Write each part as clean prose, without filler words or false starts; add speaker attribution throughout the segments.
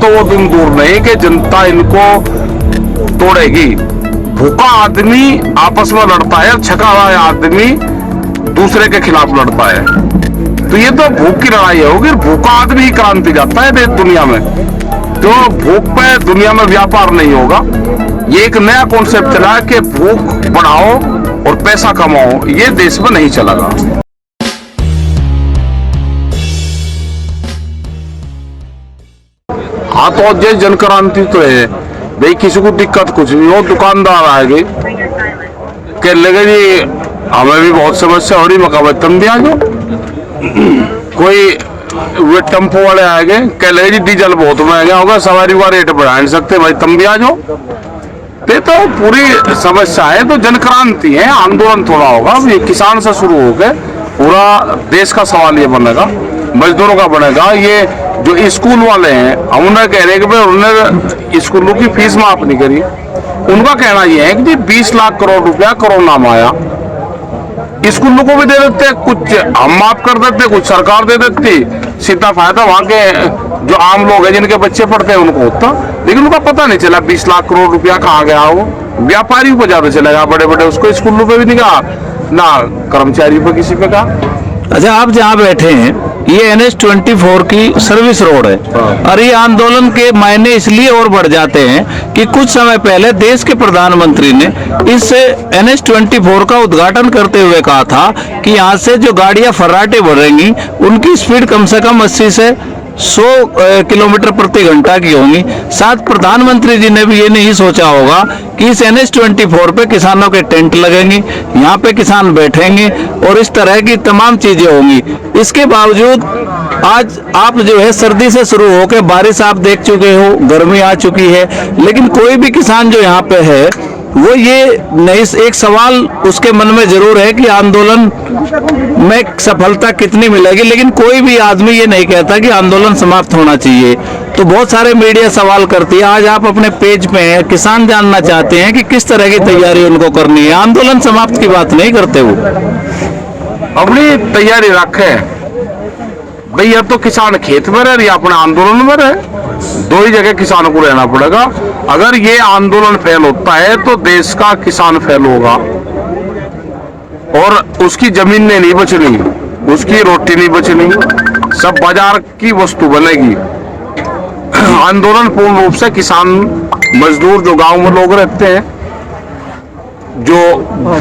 Speaker 1: तो वो दिन दूर नहीं कि जनता इनको तोड़ेगी। भूखा आदमी आपस में लड़ता है, छका हुआ आदमी दूसरे के खिलाफ लड़ता है। तो ये तो भूख की लड़ाई होगी। भूखा आदमी ही क्रांति जाता है देश दुनिया में। तो भूख पे दुनिया में व्यापार नहीं होगा। ये एक नया कॉन्सेप्ट चला है कि भूख बढ़ाओ और पैसा कमाओ, ये देश में नहीं चलेगा। हाँ, तो जय जन क्रांति तो है भाई, किसी को दिक्कत कुछ नहीं हो। दुकानदार आएंगे कह लगे जी हमें भी बहुत समस्या हो रही, मकाबा तुम भी आ जाओ। कोई वे टेम्पो वाले आएंगे कह लगे जी डीजल बहुत महंगा होगा, सवारी का रेट बढ़ा नहीं सकते भाई, तुम भी आ जाओ। ये तो पूरी समस्या है। तो जन क्रांति है, आंदोलन थोड़ा होगा। ये किसान से शुरू होकर पूरा देश का सवाल ये बनेगा, मजदूरों का बनेगा। ये जो स्कूल वाले हैं हम उन्हें कह रहे हैं कि भाई उन्होंने स्कूलों की फीस माफ नहीं करी। उनका कहना ये है कि जी 20 लाख करोड़ रुपया कोरोना में आया, स्कूलों को भी दे देते, कुछ हम माफ कर देते, कुछ सरकार दे देती, सीधा फायदा वहां के जो आम लोग हैं जिनके बच्चे पढ़ते हैं उनको होता। लेकिन उनका पता नहीं चला 20 लाख करोड़ रुपया कहाँ गया। वो व्यापारियों को ज्यादा चलेगा, बड़े बड़े उसको स्कूलों पे भी नहीं कहा, ना कर्मचारियों पे किसी पे कहा।
Speaker 2: अच्छा, आप जहाँ बैठे हैं ये NH-24 की सर्विस रोड है और ये आंदोलन के मायने इसलिए और बढ़ जाते हैं कि कुछ समय पहले देश के प्रधानमंत्री ने इस NH-24 का उद्घाटन करते हुए कहा था कि यहाँ से जो गाड़ियाँ फर्राटे बढ़ेंगी उनकी स्पीड कम से कम 80 से 100 किलोमीटर प्रति घंटा की होंगी। साथ प्रधानमंत्री जी ने भी ये नहीं सोचा होगा कि इस NH-24 पे किसानों के टेंट लगेंगे, यहाँ पे किसान बैठेंगे और इस तरह की तमाम चीजें होंगी। इसके बावजूद आज आप जो है सर्दी से शुरू होकर बारिश आप देख चुके हो, गर्मी आ चुकी है, लेकिन कोई भी किसान जो यहाँ पे है वो ये नहीं, एक सवाल उसके मन में जरूर है कि आंदोलन में सफलता कितनी मिलेगी, लेकिन कोई भी आदमी ये नहीं कहता कि आंदोलन समाप्त होना चाहिए। तो बहुत सारे मीडिया सवाल करती है। आज आप अपने पेज पे हैं, किसान जानना चाहते हैं कि किस तरह की तैयारी उनको करनी है। आंदोलन समाप्त की बात नहीं करते वो,
Speaker 1: अपनी तैयारी रखे भाई। या तो किसान खेत में रहे या अपने आंदोलन में रहे, दो ही जगह किसान को रहना पड़ेगा। अगर ये आंदोलन फेल होता है तो देश का किसान फेल होगा और उसकी जमीन नहीं बचनी, उसकी रोटी नहीं बचनी, सब बाजार की वस्तु बनेगी। आंदोलन पूर्ण रूप से किसान मजदूर जो गांव में लोग रहते हैं, जो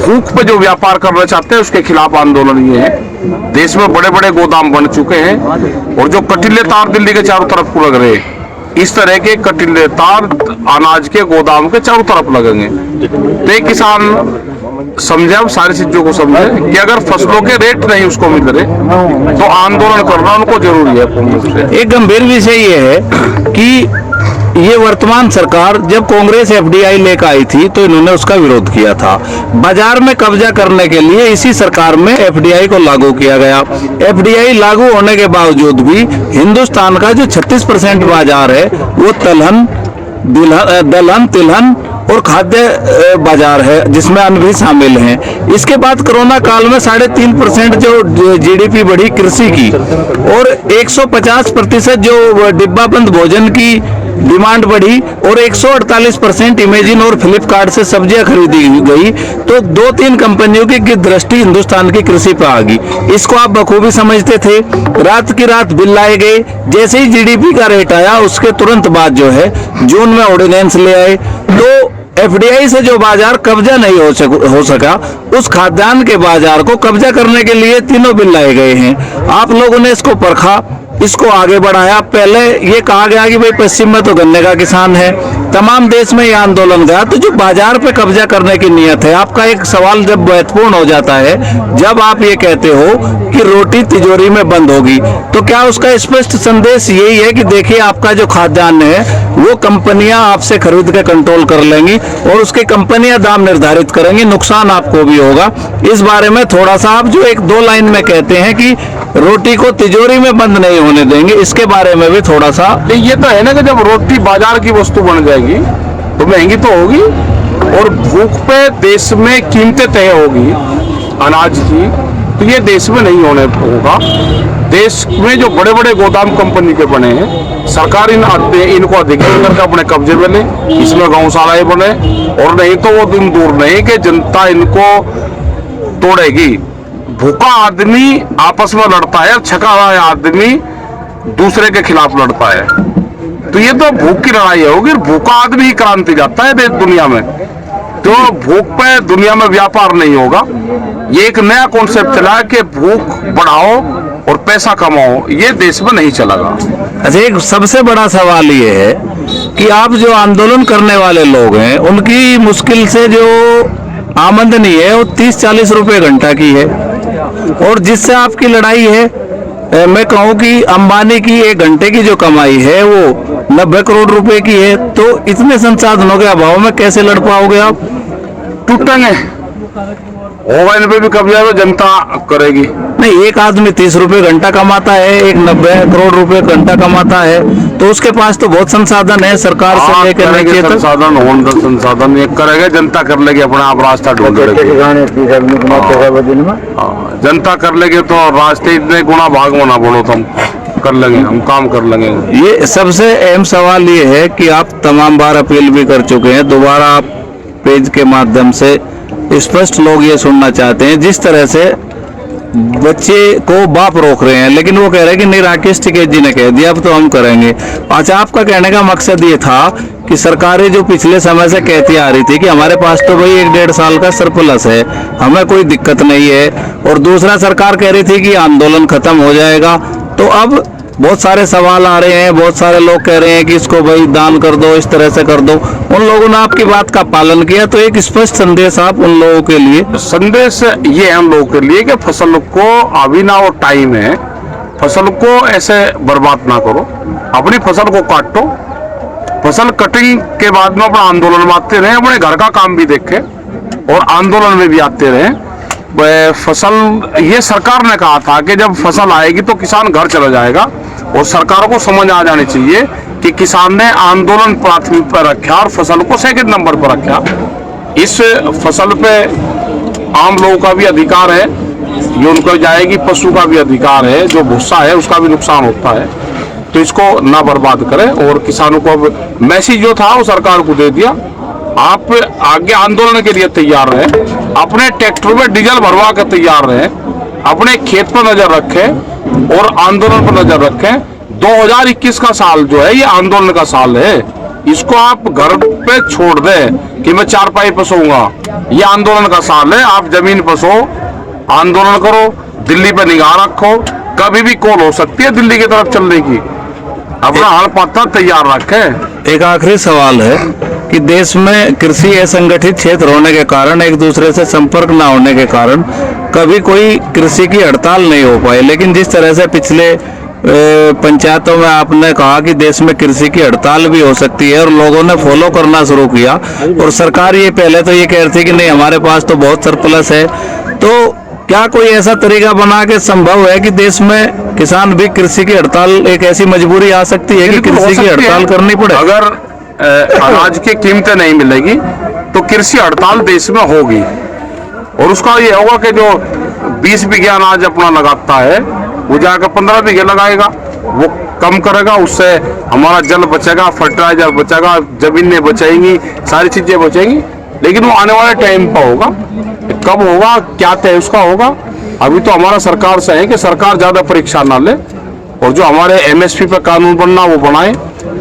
Speaker 1: भूख पे जो व्यापार करना चाहते हैं उसके खिलाफ आंदोलन ये है। देश में बड़े बड़े गोदाम बन चुके हैं और जो कटीले तार दिल्ली के चारों तरफ लग रहे हैं, इस तरह के कटीले तार अनाज के गोदाम के चारों तरफ लगेंगे। तो किसान समझे, अब सारी चीजों को समझे कि अगर फसलों के रेट नहीं उसको मिल रहे तो आंदोलन करना उनको जरूरी है पूर्ण रूप से।
Speaker 2: एक गंभीर विषय ये है कि ये वर्तमान सरकार जब कांग्रेस FDI लेकर आई थी तो इन्होंने उसका विरोध किया था। बाजार में कब्जा करने के लिए इसी सरकार में FDI को लागू किया गया। FDI लागू होने के बावजूद भी हिंदुस्तान का जो 36% बाजार है वो दलहन, तिलहन और खाद्य बाजार है, जिसमें अन्न भी शामिल हैं। इसके बाद कोरोना काल में 3.5% जो GDP बढ़ी कृषि की और 150% जो डिब्बा बंद भोजन की डिमांड बढ़ी और 148% इमेजिन और फ्लिपकार्ट से सब्जियां खरीदी गई। तो 2-3 कंपनियों की दृष्टि हिंदुस्तान की कृषि पर आ गई। इसको आप बखूबी समझते थे। रात की रात बिल लाए गए। जैसे ही GDP का रेट आया उसके तुरंत बाद जो है जून में ऑर्डिनेंस ले आए। तो FDI से जो बाजार कब्जा नहीं हो सका, उस खाद्यान्न के बाजार को कब्जा करने के लिए तीनों बिल लाए गए हैं। आप लोगों ने इसको परखा, इसको आगे बढ़ाया। पहले ये कहा गया कि भाई पश्चिम में तो गन्ने का किसान है, तमाम देश में ये आंदोलन गया। तो जो बाजार पे कब्जा करने की नियत है, आपका एक सवाल जब महत्वपूर्ण हो जाता है, जब आप ये कहते हो कि रोटी तिजोरी में बंद होगी, तो क्या उसका स्पष्ट संदेश यही है कि देखिए आपका जो खाद्यान्न है वो कंपनियां आपसे खरीद के कंट्रोल कर लेंगी और उसके कंपनियां दाम निर्धारित करेंगी, नुकसान आपको भी होगा। इस बारे में थोड़ा सा आप जो 1-2 लाइन में कहते हैं कि रोटी को तिजोरी में बंद नहीं होने देंगे, इसके बारे में भी थोड़ा सा।
Speaker 1: ये तो है ना कि जब रोटी बाजार की वस्तु बन जाएगी तो महंगी तो होगी और भूख पे देश में कीमतें तय होगी अनाज की, तो ये देश में नहीं होने होगा। देश में जो बड़े बड़े गोदाम कंपनी के बने हैं, सरकार इनको अधिग्रहण करके अपने कब्जे में ले, इसमें गौशालाएं बने, और नहीं तो वो दिन दूर नहीं कि जनता इनको तोड़ेगी। भूखा आदमी आपस में लड़ता है, छका हुआ आदमी दूसरे के खिलाफ लड़ता है, तो ये तो भूख की लड़ाई होगी। भूखा आदमी ही क्रांति जाता है देश दुनिया में, तो भूख पे दुनिया में व्यापार नहीं होगा। ये एक नया कॉन्सेप्ट चला है कि भूख बढ़ाओ और पैसा कमाओ, ये देश में नहीं चलेगा।
Speaker 2: अच्छा, एक सबसे बड़ा सवाल ये है कि आप जो आंदोलन करने वाले लोग हैं, उनकी मुश्किल से जो आमदनी है वो 30-40 रुपए घंटा की है, और जिससे आपकी लड़ाई है, मैं कहूँ कि अंबानी की 1 घंटे की जो कमाई है वो 90 करोड़ रुपए की है। तो इतने संसाधनों के अभाव में कैसे लड़ पाओगे आप?
Speaker 1: टूटेंगे, होगा इन पे भी कब्जा तो जनता करेगी।
Speaker 2: नहीं, एक आदमी 30 रुपए घंटा कमाता है, एक 90 करोड़ रुपए घंटा कमाता है, तो उसके पास तो बहुत संसाधन है, सरकार से लेकर नीचे तक।
Speaker 1: संसाधन ये करेगा, जनता कर लेगी, अपना आप रास्ता ढूंढ लेगी। जनता कर लेगी तो रास्ते इतने गुना भाग होना बोलो, तुम कर लेंगे, हम काम कर लेंगे।
Speaker 2: ये सबसे अहम सवाल ये है कि आप तमाम बार अपील भी कर चुके हैं, दोबारा आप पेज के माध्यम से स्पष्ट लोग ये सुनना चाहते हैं, जिस तरह से बच्चे को बाप रोक रहे हैं, लेकिन वो कह रहे हैं कि नहीं, राकेश टिकैत जी ने कह दिया, अब तो हम करेंगे। अच्छा, आपका कहने का मकसद ये था कि सरकारें जो पिछले समय से कहती आ रही थी कि हमारे पास तो भाई 1-1.5 साल का सरप्लस है, हमें कोई दिक्कत नहीं है, और दूसरा सरकार कह रही थी कि आंदोलन खत्म हो जाएगा, तो अब बहुत सारे सवाल आ रहे हैं, बहुत सारे लोग कह रहे हैं कि इसको भाई दान कर दो, इस तरह से कर दो। उन लोगों ने आपकी बात का पालन किया, तो एक स्पष्ट संदेश आप उन लोगों के लिए।
Speaker 1: संदेश ये है हम लोगों के लिए कि फसल को अभी ना वो टाइम है, फसल को ऐसे बर्बाद ना करो, अपनी फसल को काटो, फसल कटिंग के बाद में अपना आंदोलन में आते रहे, अपने घर का काम भी देखें और आंदोलन में भी आते रहे। फसल, ये सरकार ने कहा था कि जब फसल आएगी तो किसान घर चला जाएगा, और सरकार को समझ आ जानी चाहिए कि किसान ने आंदोलन प्राथमिक पर रखा और फसल को सेकंड नंबर पर रखा। इस फसल पे आम लोगों का भी अधिकार है, ये उनको जाएगी, पशु का भी अधिकार है, जो भूसा है उसका भी नुकसान होता है, तो इसको ना बर्बाद करें। और किसानों को अब मैसेज जो था वो सरकार को दे दिया, आप आगे आंदोलन के लिए तैयार रहे, अपने ट्रैक्टर में डीजल भरवा कर तैयार रहे, अपने खेत पर नजर रखें और आंदोलन पर नजर रखें। 2021 का साल जो है ये आंदोलन का साल है, इसको आप घर पे छोड़ दें कि मैं चारपाई पर सोऊंगा, ये आंदोलन का साल है। आप जमीन पर सो, आंदोलन करो, दिल्ली पे निगाह रखो, कभी भी कॉल हो सकती है दिल्ली की तरफ चलने की, अपना हाल पत्ता तैयार रखें।
Speaker 2: एक आखिरी सवाल है कि देश में कृषि असंगठित क्षेत्र होने के कारण, एक दूसरे से संपर्क ना होने के कारण कभी कोई कृषि की हड़ताल नहीं हो पाई, लेकिन जिस तरह से पिछले पंचायतों में आपने कहा कि देश में कृषि की हड़ताल भी हो सकती है, और लोगों ने फॉलो करना शुरू किया, और सरकार ये पहले तो ये कह रही थी कि नहीं हमारे पास तो बहुत सरप्लस है, तो क्या कोई ऐसा तरीका बना के संभव है कि देश में किसान भी कृषि की हड़ताल, एक ऐसी मजबूरी आ सकती है कि कृषि की हड़ताल करनी पड़े?
Speaker 1: अगर अनाज की कीमतें नहीं मिलेगी तो कृषि हड़ताल देश में होगी, और उसका ये होगा कि जो 20 बीघे अनाज अपना लगाता है वो जाकर 15 बीघे लगाएगा, वो कम करेगा, उससे हमारा जल बचेगा, फर्टिलाइजर बचेगा, जमीनें बचेंगी, सारी चीजें बचेंगी। लेकिन वो आने वाले टाइम पर होगा, कब होगा क्या तय उसका होगा। अभी तो हमारा सरकार से है कि सरकार ज्यादा परीक्षा ना ले, और जो हमारे MSP पे कानून बनना वो बनाए,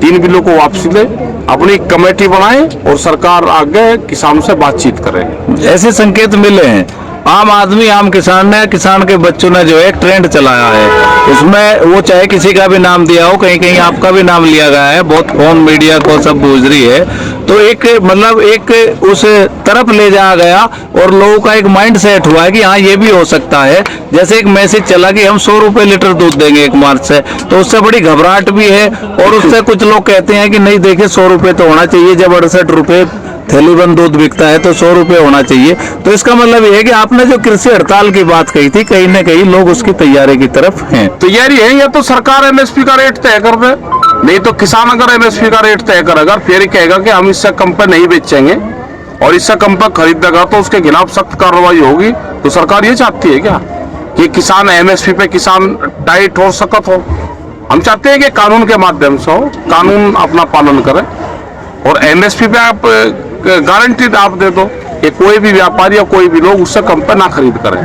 Speaker 1: 3 बिलों को वापसी ले, अपनी कमेटी बनाए और सरकार आगे किसानों से बातचीत करे।
Speaker 2: ऐसे संकेत मिले हैं, आम आदमी, आम किसान ने, किसान के बच्चों ने जो एक ट्रेंड चलाया है, उसमें वो चाहे किसी का भी नाम दिया हो, कहीं कहीं आपका भी नाम लिया गया है, बहुत फोन मीडिया को सब बूझ रही है, तो एक मतलब एक उस तरफ ले जाया गया, और लोगों का एक माइंड सेट हुआ है कि हाँ ये भी हो सकता है। जैसे एक मैसेज चला कि हम 100 रुपए लीटर दूध देंगे 1 मार्च से, तो उससे बड़ी घबराहट भी है, और उससे कुछ लोग कहते हैं कि नहीं देखिए 100 रुपए तो होना चाहिए, जब 68 रुपए थैली बंद दूध बिकता है तो 100 रुपए होना चाहिए। तो इसका मतलब ये है कि आपने जो कृषि हड़ताल की बात कही थी, कहीं ना कहीं लोग उसकी तैयारी की तरफ हैं।
Speaker 1: तैयारी है, या तो सरकार MSP का रेट तय कर दे, नहीं तो किसान अगर MSP का रेट तय करेगा फिर कहेगा कि हम इससे कम पे नहीं बेचेंगे, और इससे कम पे खरीदेगा तो उसके खिलाफ सख्त कार्रवाई होगी। तो सरकार ये चाहती है क्या कि किसान एमएसपी पे किसान टाइट हो सकत हो। हम चाहते हैं कि कानून के माध्यम से हो, कानून अपना पालन करें और एमएसपी पे आप गारंटी आप दे दो कि कोई भी व्यापारी या कोई भी लोग उससे कम पे ना खरीद करें।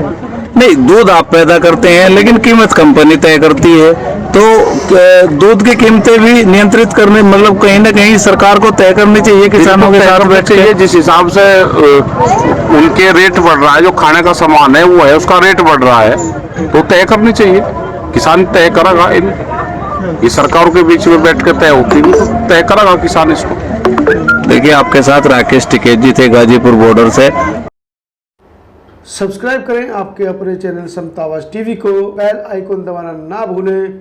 Speaker 2: नहीं, दूध आप पैदा करते हैं लेकिन कीमत कंपनी तय करती है, तो दूध की कीमतें भी नियंत्रित करने, मतलब कहीं ना कहीं सरकार को तय करनी चाहिए किसानों के साथ बैठ के।
Speaker 1: जिस हिसाब से उनके रेट बढ़ रहा है, जो खाने का सामान है वो है उसका रेट बढ़ रहा है, तो तय करनी चाहिए। किसान तय करेगा, ये सरकारों के बीच में बैठ के तय होती नहीं, तो तय करेगा किसान इसको।
Speaker 2: देखिए, आपके साथ राकेश टिकेत जी थे गाजीपुर बॉर्डर से।
Speaker 3: सब्सक्राइब करें आपके अपने चैनल समता आवाज़ टीवी को, बेल आइकन दबाना ना भूलें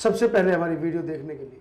Speaker 3: सबसे पहले हमारी वीडियो देखने के लिए।